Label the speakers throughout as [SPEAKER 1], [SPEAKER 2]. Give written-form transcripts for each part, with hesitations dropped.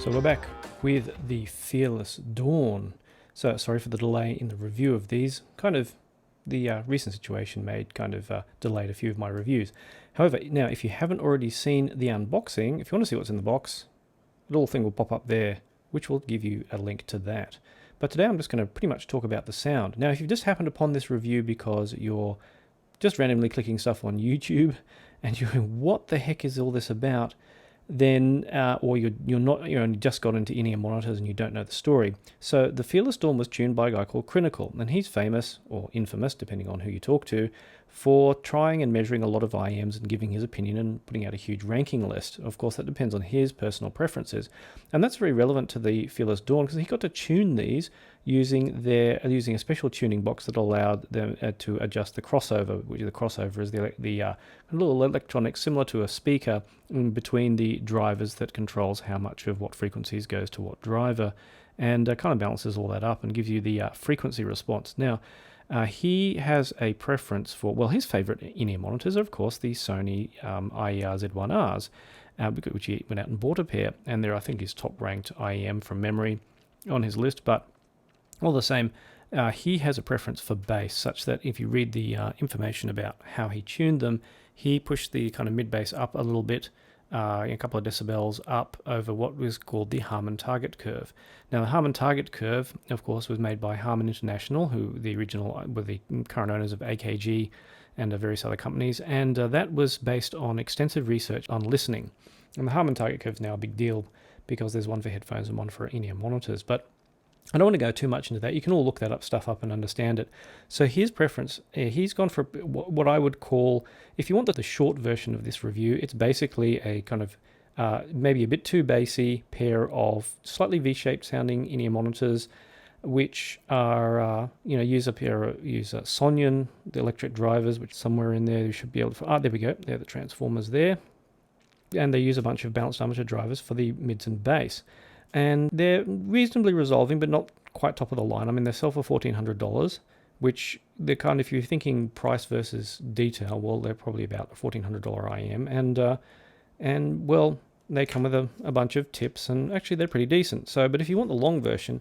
[SPEAKER 1] So we're back with the Feareless Dawn. So sorry for the delay in the review of these. Kind of the recent situation delayed a few of my reviews. However, now if you haven't already seen the unboxing, if you want to see what's in the box, a little thing will pop up there, which will give you a link to that. But today I'm just going to pretty much talk about the sound. Now, if you've just happened upon this review because you're just randomly clicking stuff on YouTube and you're going, what the heck is all this about? Then, or you only just got into in-ear monitors and you don't know the story. So the Fearless Dawn was tuned by a guy called Crinacle, and he's famous, or infamous, depending on who you talk to, for trying and measuring a lot of IEMs and giving his opinion and putting out a huge ranking list. Of course, that depends on his personal preferences, and that's very relevant to the Fearless Dawn because he got to tune these using a special tuning box that allowed them to adjust the crossover, which the crossover is the little electronic similar to a speaker in between the drivers that controls how much of what frequencies goes to what driver, and kind of balances all that up and gives you the frequency response. Now, he has a preference for, well, his favorite in-ear monitors are, of course, the Sony IER Z1Rs, which he went out and bought a pair, and they're, I think, his top-ranked IEM from memory on his list, but all the same, he has a preference for bass, such that if you read the information about how he tuned them, he pushed the kind of mid-bass up a little bit, a couple of decibels up over what was called the Harman target curve. Now, the Harman target curve, of course, was made by Harman International, who the original were the current owners of AKG and various other companies, and that was based on extensive research on listening. And the Harman target curve is now a big deal because there's one for headphones and one for in-ear monitors, but I don't want to go too much into that. You can all look that stuff up and understand it. So his preference, he's gone for what I would call, if you want the short version of this review, it's basically a kind of maybe a bit too bassy pair of slightly V-shaped sounding in-ear monitors, which are, use Sonyon, the electric drivers, which somewhere in there you should be able to, there we go, they're the transformers there. And they use a bunch of balanced armature drivers for the mids and bass. And they're reasonably resolving, but not quite top of the line. I mean, they sell for $1,400, which they're kind of, if you're thinking price versus detail, well, they're probably about a $1,400 IEM. And well, they come with a bunch of tips, and actually they're pretty decent. So, but if you want the long version,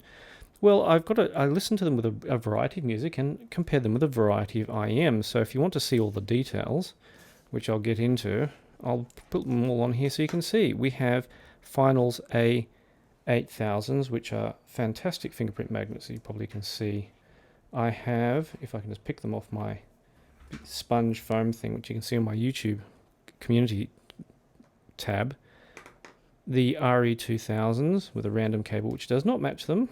[SPEAKER 1] well, I listen to them with a variety of music and compare them with a variety of IEMs. So if you want to see all the details, which I'll get into, I'll put them all on here so you can see. We have Finals A8000s, which are fantastic fingerprint magnets, you probably can see. I have, if I can just pick them off my sponge foam thing, which you can see on my YouTube community tab, the RE2000s with a random cable, which does not match them.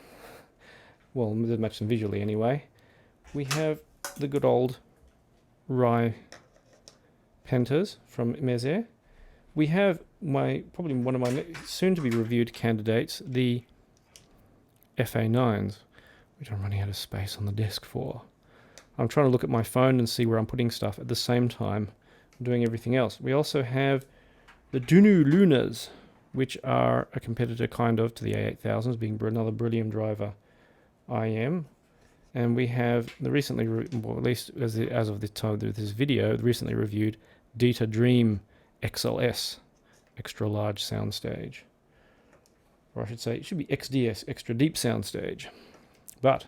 [SPEAKER 1] Well, it does match them visually anyway. We have the good old Rye Pentas from Meze. We have probably one of my soon-to-be reviewed candidates, the FA9s, which I'm running out of space on the desk for. I'm trying to look at my phone and see where I'm putting stuff at the same time I'm doing everything else. We also have the Dunu Lunas, which are a competitor kind of to the A8000s, being another Beryllium driver IM. And we have the recently, or at least as of this time of this video, the recently reviewed Dita Dream XLS, extra large soundstage, or I should say it should be XDS, extra deep soundstage. But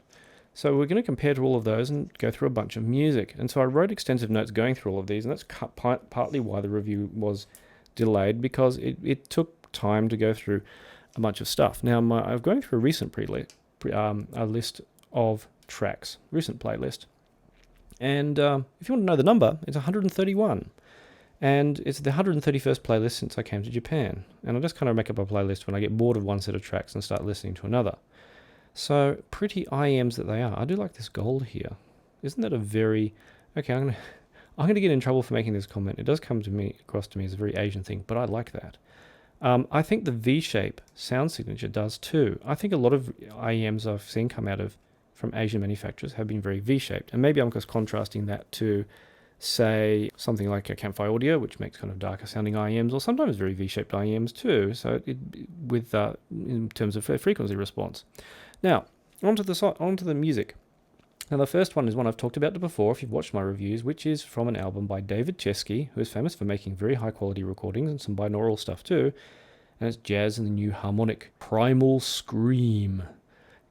[SPEAKER 1] so we're going to compare to all of those and go through a bunch of music. And so I wrote extensive notes going through all of these, and that's partly why the review was delayed, because it took time to go through a bunch of stuff. Now I'm going through a recent a list of tracks, recent playlist, and if you want to know the number, it's 131. And it's the 131st playlist since I came to Japan. And I just kind of make up a playlist when I get bored of one set of tracks and start listening to another. So, pretty IEMs that they are. I do like this gold here. Isn't that a very... Okay, I'm gonna get in trouble for making this comment. It does come across to me as a very Asian thing, but I like that. I think the V-shape sound signature does too. I think a lot of IEMs I've seen come out from Asian manufacturers have been very V-shaped. And maybe I'm just contrasting that to, say, something like a Campfire Audio, which makes kind of darker sounding IEMs, or sometimes very V-shaped IEMs too, so in terms of frequency response. Now, onto the music. Now, the first one is one I've talked about before if you've watched my reviews, which is from an album by David Chesky, who is famous for making very high quality recordings and some binaural stuff too. and it's jazz in the new Harmonic Primal Scream.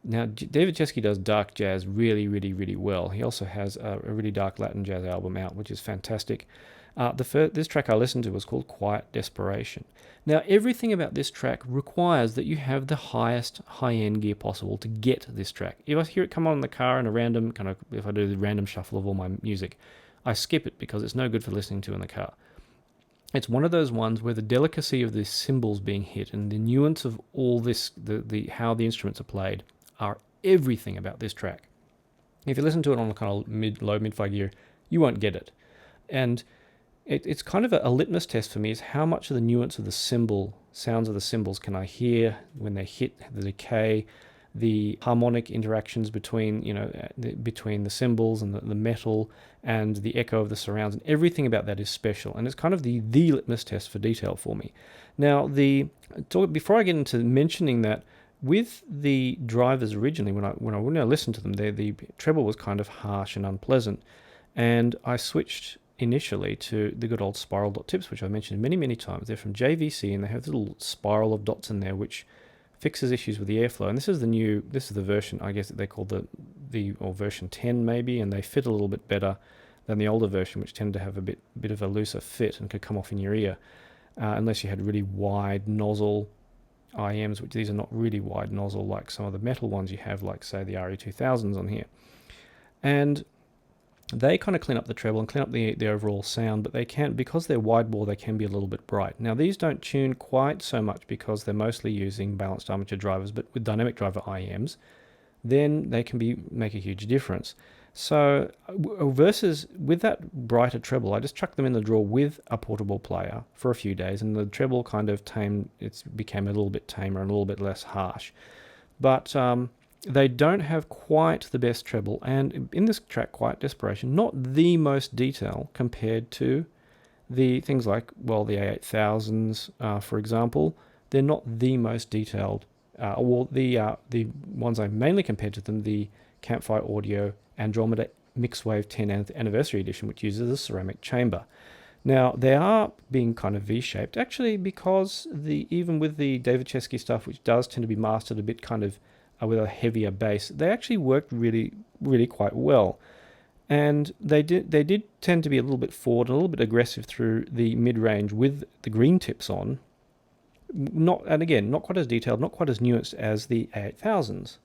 [SPEAKER 1] Now, David Chesky does dark jazz really, really, really well. He also has a really dark Latin jazz album out, which is fantastic. This track I listened to was called Quiet Desperation. Now, everything about this track requires that you have the highest high-end gear possible to get this track. If I hear it come on in the car in a random if I do the random shuffle of all my music, I skip it because it's no good for listening to in the car. It's one of those ones where the delicacy of the cymbals being hit and the nuance of all this, how the instruments are played, are everything about this track. If you listen to it on a kind of low mid-fi gear, you won't get it. And it's kind of a litmus test for me, is how much of the nuance of the sounds of the cymbals can I hear when they hit the decay, the harmonic interactions between between the cymbals and the metal and the echo of the surrounds, and everything about that is special, and it's kind of the litmus test for detail for me. Now, before I get into mentioning that, with the drivers originally, when I listened to them, the treble was kind of harsh and unpleasant, and I switched initially to the good old spiral dot tips, which I've mentioned many, many times. They're from JVC, and they have this little spiral of dots in there, which fixes issues with the airflow. And this is the version, I guess, that they call or version 10 maybe, and they fit a little bit better than the older version, which tended to have a bit of a looser fit and could come off in your ear, unless you had really wide nozzle IMs, which these are not really wide nozzle like some of the metal ones you have, like say the RE2000s on here. And they kind of clean up the treble and clean up the overall sound, but they can, because they're wide bore, they can be a little bit bright. Now, these don't tune quite so much because they're mostly using balanced armature drivers, but with dynamic driver IMs, then they can make a huge difference. So versus with that brighter treble, I just chucked them in the drawer with a portable player for a few days, and the treble kind of became a little bit tamer and a little bit less harsh. But they don't have quite the best treble, and in this track, Quiet Desperation, not the most detail compared to the things like, well, the A8000s, for example. They're not the most detailed. The ones I mainly compared to them, the Campfire Audio Andromeda Mixwave 10th Anniversary Edition, which uses a ceramic chamber. Now, they are being kind of V-shaped, actually, because even with the David Chesky stuff, which does tend to be mastered a bit kind of with a heavier bass, they actually worked really, really quite well. And they did tend to be a little bit forward, a little bit aggressive through the mid-range with the green tips on. Not quite as detailed, not quite as nuanced as the A8000s,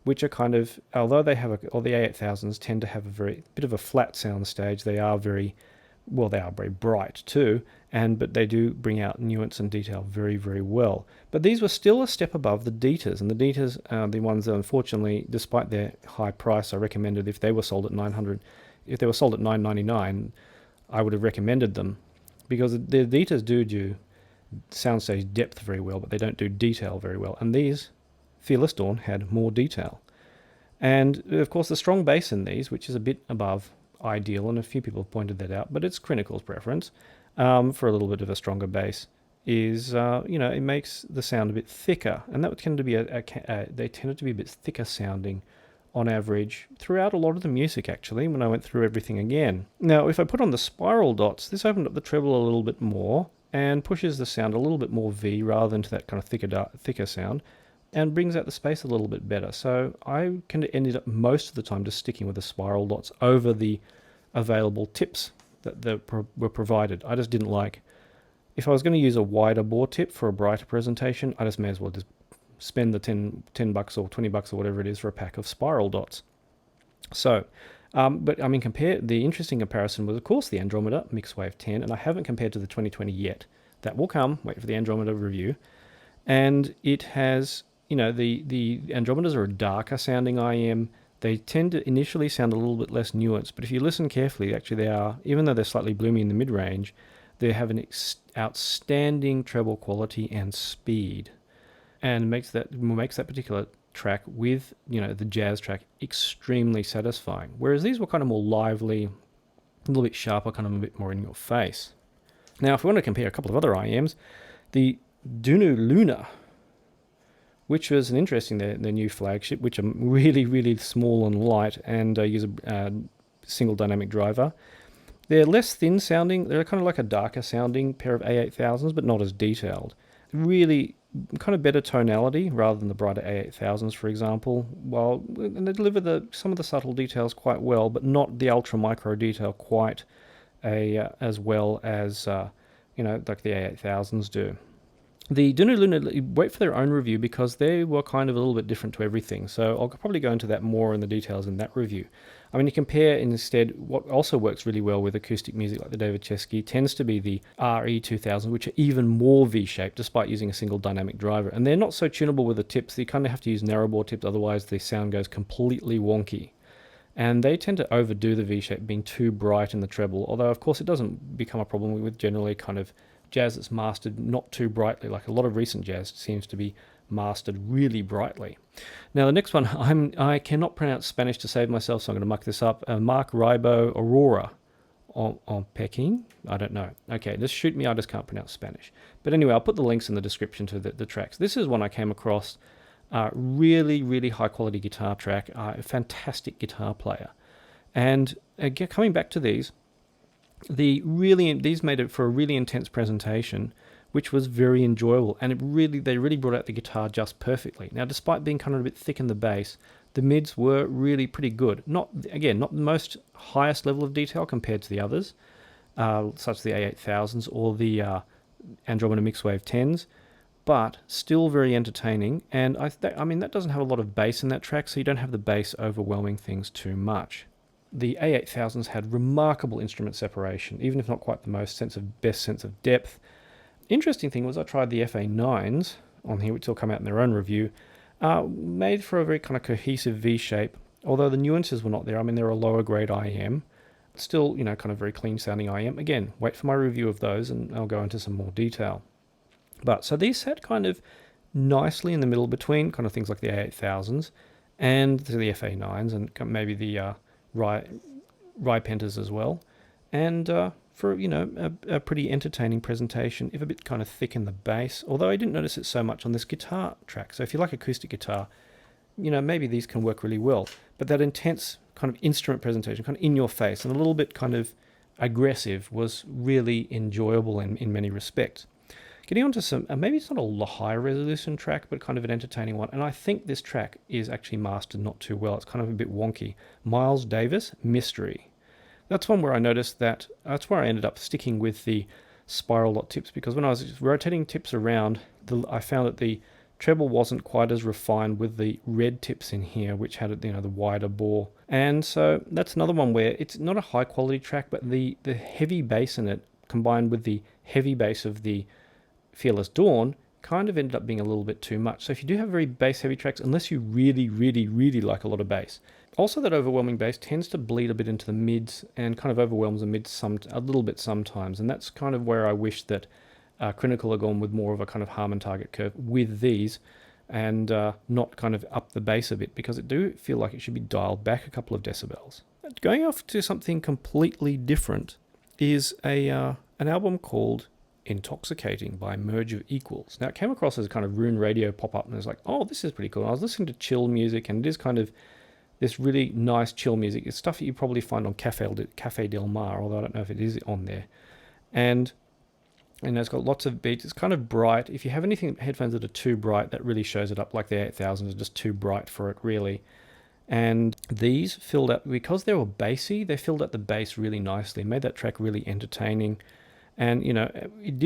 [SPEAKER 1] which are kind of, although the A8000s tend to have a bit of a flat sound stage, they are very bright too, but they do bring out nuance and detail very, very well. But these were still a step above the Ditas, and the Ditas are the ones that, unfortunately, despite their high price, I recommended if they were sold at $999, I would have recommended them, because the Ditas do soundstage depth very well, but they don't do detail very well. And these, Feareless Dawn, had more detail. And of course, the strong bass in these, which is a bit above ideal, and a few people have pointed that out, but it's Crinacle's preference for a little bit of a stronger bass, is it makes the sound a bit thicker, and that would tend to be they tended to be a bit thicker sounding on average throughout a lot of the music, actually, when I went through everything again. Now, if I put on the spiral dots, this opened up the treble a little bit more and pushes the sound a little bit more V rather than to that kind of thicker sound, and brings out the space a little bit better. So I kind of ended up most of the time just sticking with the spiral dots over the available tips that were provided. I just didn't like, if I was going to use a wider bore tip for a brighter presentation, I just may as well just spend the $10 or $20 or whatever it is for a pack of spiral dots. So, but I mean, the interesting comparison was, of course, the Andromeda Mixwave 10, and I haven't compared to the 2020 yet. That will come. Wait for the Andromeda review. And it has, the Andromedas are a darker sounding IM. They tend to initially sound a little bit less nuanced, but if you listen carefully, actually they are, even though they're slightly bloomy in the mid-range, they have an outstanding treble quality and speed, and makes that particular track with, the jazz track extremely satisfying. Whereas these were kind of more lively, a little bit sharper, kind of a bit more in your face. Now, if we want to compare a couple of other IMs, the Dunu Luna, which was an interesting, their new flagship, which are really, really small and light, and use a single dynamic driver. They're less thin sounding. They're kind of like a darker sounding pair of A8000s, but not as detailed. really kind of better tonality rather than the brighter A8000s, for example. While and they deliver some of the subtle details quite well, but not the ultra micro detail quite as well as like the A8000s do. The Dunu Luna, wait for their own review because they were kind of a little bit different to everything. So I'll probably go into that more in the details in that review. I mean, you compare instead what also works really well with acoustic music like the David Chesky tends to be the RE2000, which are even more V-shaped despite using a single dynamic driver. And they're not so tunable with the tips. You kind of have to use narrow bore tips, otherwise the sound goes completely wonky. And they tend to overdo the V-shape, being too bright in the treble, although of course it doesn't become a problem with generally kind of jazz that's mastered not too brightly. Like a lot of recent jazz seems to be mastered really brightly. Now the next one, I cannot pronounce Spanish to save myself, so I'm going to muck this up. Marc, Ribot, Aurora on Pekin. I don't know. Okay, just shoot me, I just can't pronounce Spanish. But anyway, I'll put the links in the description to the tracks. This is one I came across. Really, really high quality guitar track. A fantastic guitar player. And again, coming back to these made it for a really intense presentation, which was very enjoyable, and they really brought out the guitar just perfectly. Now, despite being kind of a bit thick in the bass, the mids were really pretty good. Not the most highest level of detail compared to the others, such as the A8000s or the Andromeda Mixwave 10s, but still very entertaining. And I mean that doesn't have a lot of bass in that track, so you don't have the bass overwhelming things too much. The A8000s had remarkable instrument separation, even if not quite the best sense of depth. Interesting thing was I tried the FA9s on here, which will come out in their own review, made for a very kind of cohesive V shape, although the nuances were not there. I mean, they're a lower grade IM, still, kind of very clean sounding IM. Again, wait for my review of those and I'll go into some more detail. But so these sat kind of nicely in the middle between kind of things like the A8000s and the FA9s and maybe the Ripentas as well, and for a pretty entertaining presentation, if a bit kind of thick in the bass, although I didn't notice it so much on this guitar track. So if you like acoustic guitar, maybe these can work really well, but that intense kind of instrument presentation, kind of in your face and a little bit kind of aggressive, was really enjoyable in many respects. Getting on to some, maybe it's not a high resolution track, but kind of an entertaining one. And I think this track is actually mastered not too well. It's kind of a bit wonky. Miles Davis, Mystery. That's one where I noticed that's where I ended up sticking with the spiral dot tips, because when I was rotating tips around, I found that the treble wasn't quite as refined with the red tips in here, which had the wider bore. And so that's another one where it's not a high quality track, but the heavy bass in it combined with the heavy bass of the Feareless Dawn kind of ended up being a little bit too much. So if you do have very bass heavy tracks, unless you really, really, really like a lot of bass. Also, that overwhelming bass tends to bleed a bit into the mids and kind of overwhelms the mids a little bit sometimes. And that's kind of where I wish that Crinacle had gone with more of a kind of Harmon target curve with these, and not kind of up the bass a bit, because I do feel like it should be dialed back a couple of decibels. Going off to something completely different is an album called Intoxicating by Merge of Equals. Now, it came across as a kind of Rune Radio pop-up, and I was like, oh, this is pretty cool. And I was listening to chill music, and it is kind of this really nice chill music. It's stuff that you probably find on Cafe Del Mar, although I don't know if it is on there. And it's got lots of beats. It's kind of bright. If you have headphones that are too bright, that really shows it up, like the 8000s are just too bright for it, really. And these filled out, because they were bassy, they filled out the bass really nicely, made that track really entertaining. And, it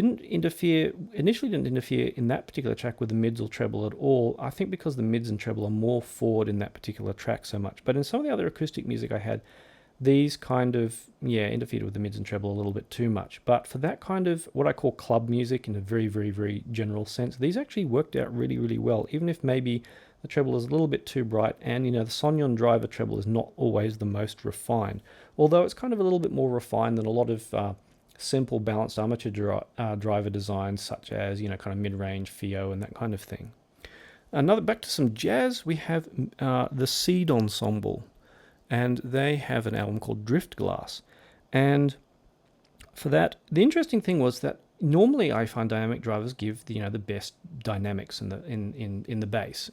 [SPEAKER 1] initially didn't interfere in that particular track with the mids or treble at all. I think because the mids and treble are more forward in that particular track so much. But in some of the other acoustic music I had, these kind of, interfered with the mids and treble a little bit too much. But for that kind of what I call club music in a very, very, very general sense, these actually worked out really, really well, even if maybe the treble is a little bit too bright, and, the Sonyon driver treble is not always the most refined. Although it's kind of a little bit more refined than a lot of simple balanced armature driver designs, such as kind of mid-range FIO and that kind of thing. Back to some jazz, we have the Seed Ensemble, and they have an album called Driftglass. And for that, the interesting thing was that normally I find dynamic drivers give the best dynamics in the bass,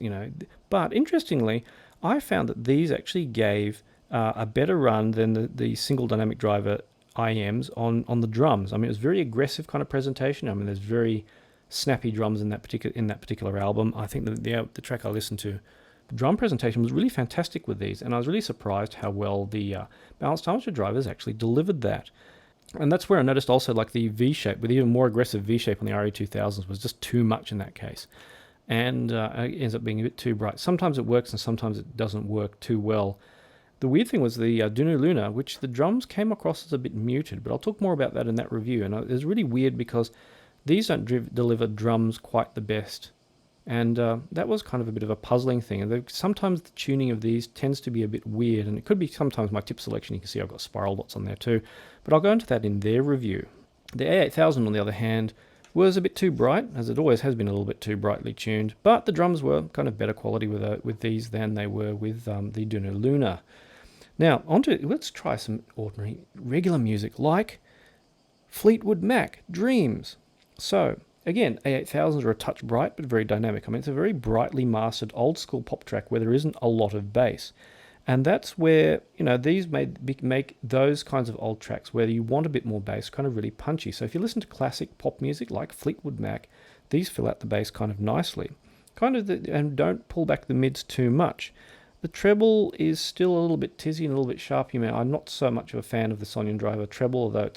[SPEAKER 1] but interestingly, I found that these actually gave a better run than the single dynamic driver IMs on the drums. I mean, it was very aggressive kind of presentation. I mean, there's very snappy drums in that particular album. I think the track I listened to, the drum presentation was really fantastic with these, and I was really surprised how well the balanced armature drivers actually delivered that. And that's where I noticed also like the V-shape, with even more aggressive V-shape on the RE2000s was just too much in that case. And it ends up being a bit too bright. Sometimes it works and sometimes it doesn't work too well. The weird thing was the Dunu Luna, which the drums came across as a bit muted, but I'll talk more about that in that review. And it was really weird because these don't deliver drums quite the best. And that was kind of a bit of a puzzling thing. And sometimes the tuning of these tends to be a bit weird, and it could be sometimes my tip selection. You can see I've got spiral dots on there too. But I'll go into that in their review. The A8000, on the other hand, was a bit too bright, as it always has been a little bit too brightly tuned. But the drums were kind of better quality with these than they were with the Dunu Luna. Now, let's try some ordinary, regular music like Fleetwood Mac, Dreams. So, again, A8000s are a touch bright, but very dynamic. I mean, it's a very brightly mastered old school pop track where there isn't a lot of bass. And that's where, these make those kinds of old tracks where you want a bit more bass kind of really punchy. So if you listen to classic pop music like Fleetwood Mac, these fill out the bass kind of nicely. And don't pull back the mids too much. The treble is still a little bit tizzy and a little bit sharp. I'm not so much of a fan of the Sonyon Driver treble, although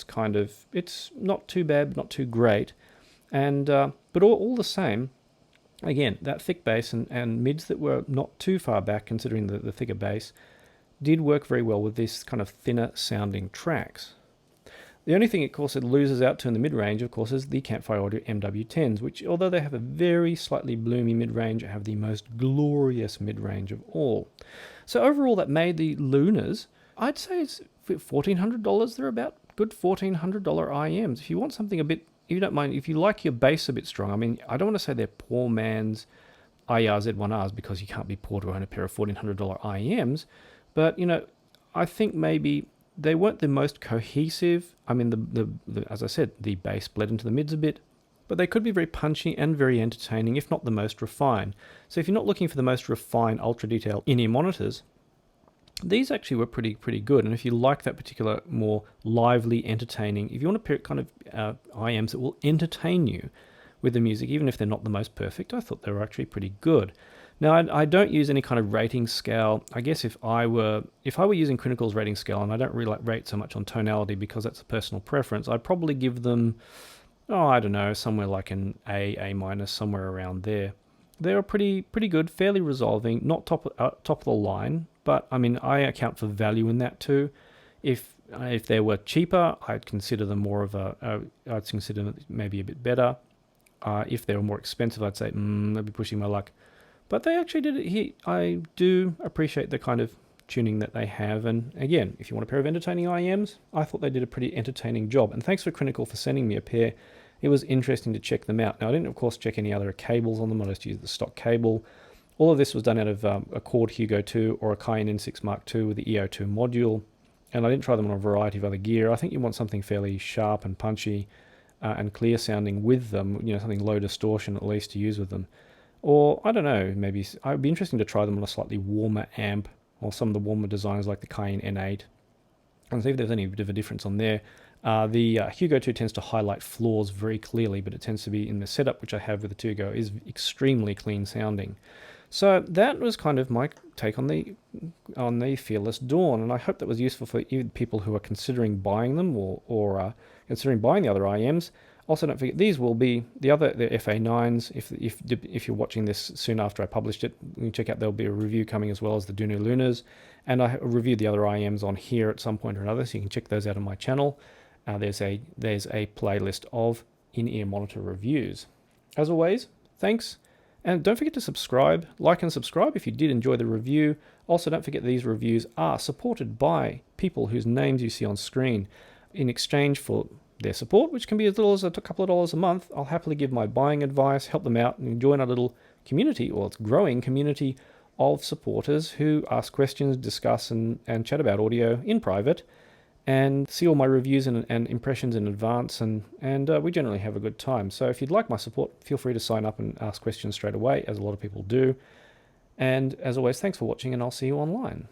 [SPEAKER 1] it's not too bad, but not too great. And but all the same, again, that thick bass and mids that were not too far back, considering the thicker bass, did work very well with this kind of thinner sounding tracks. The only thing, of course, it loses out to in the mid-range, of course, is the Campfire Audio MW10s, which, although they have a very slightly bloomy mid-range, have the most glorious mid-range of all. So overall, that made the Lunas, I'd say it's $1,400. They're about good $1,400 IEMs. If you want something a bit, if you don't mind, if you like your bass a bit strong, I mean, I don't want to say they're poor man's IR Z1Rs because you can't be poor to own a pair of $1,400 IEMs, but, I think maybe they weren't the most cohesive. I mean, as I said, the bass bled into the mids a bit, but they could be very punchy and very entertaining, if not the most refined. So if you're not looking for the most refined, ultra-detailed in-ear monitors, these actually were pretty good. And if you like that particular more lively, entertaining, if you want a pair kind of IMs that will entertain you with the music, even if they're not the most perfect, I thought they were actually pretty good. Now, I don't use any kind of rating scale. I guess if I were using Crinacle's rating scale, and I don't really like rate so much on tonality because that's a personal preference, I'd probably give them, I don't know, somewhere like an A minus, somewhere around there. They were pretty good, fairly resolving, not top of the line, but I mean, I account for value in that too. If they were cheaper, I'd consider them more of I'd consider them maybe a bit better. If they were more expensive, I'd say, they'd be pushing my luck. But they actually did it. I do appreciate the kind of tuning that they have. And again, if you want a pair of entertaining IEMs, I thought they did a pretty entertaining job. And thanks for Crinacle for sending me a pair. It was interesting to check them out. Now, I didn't, of course, check any other cables on them. I just used the stock cable. All of this was done out of a Chord Hugo 2 or a Cayenne N6 Mark II with the EO2 module. And I didn't try them on a variety of other gear. I think you want something fairly sharp and punchy and clear sounding with them, something low distortion at least to use with them. Or, I don't know, maybe I'd be interesting to try them on a slightly warmer amp or some of the warmer designs like the Cayenne N8 and see if there's any bit of a difference on there. The Hugo 2 tends to highlight flaws very clearly, but it tends to be in the setup which I have with the Hugo is extremely clean sounding. So that was kind of my take on the Fearless Dawn, and I hope that was useful for you people who are considering buying them or considering buying the other IEMs. Also, don't forget these will be the FA9s. If you're watching this soon after I published it, you can check out there'll be a review coming as well as the Dunu Lunas, and I reviewed the other IEMs on here at some point or another, so you can check those out on my channel. There's a playlist of in-ear monitor reviews. As always, thanks. And don't forget to subscribe, like and subscribe if you did enjoy the review. Also, don't forget these reviews are supported by people whose names you see on screen. In exchange for their support, which can be as little as a couple of dollars a month, I'll happily give my buying advice, help them out, and join a little community, or it's growing community of supporters who ask questions, discuss, and chat about audio in private, and see all my reviews and impressions in advance, and we generally have a good time. So if you'd like my support, feel free to sign up and ask questions straight away, as a lot of people do. And as always, thanks for watching, and I'll see you online.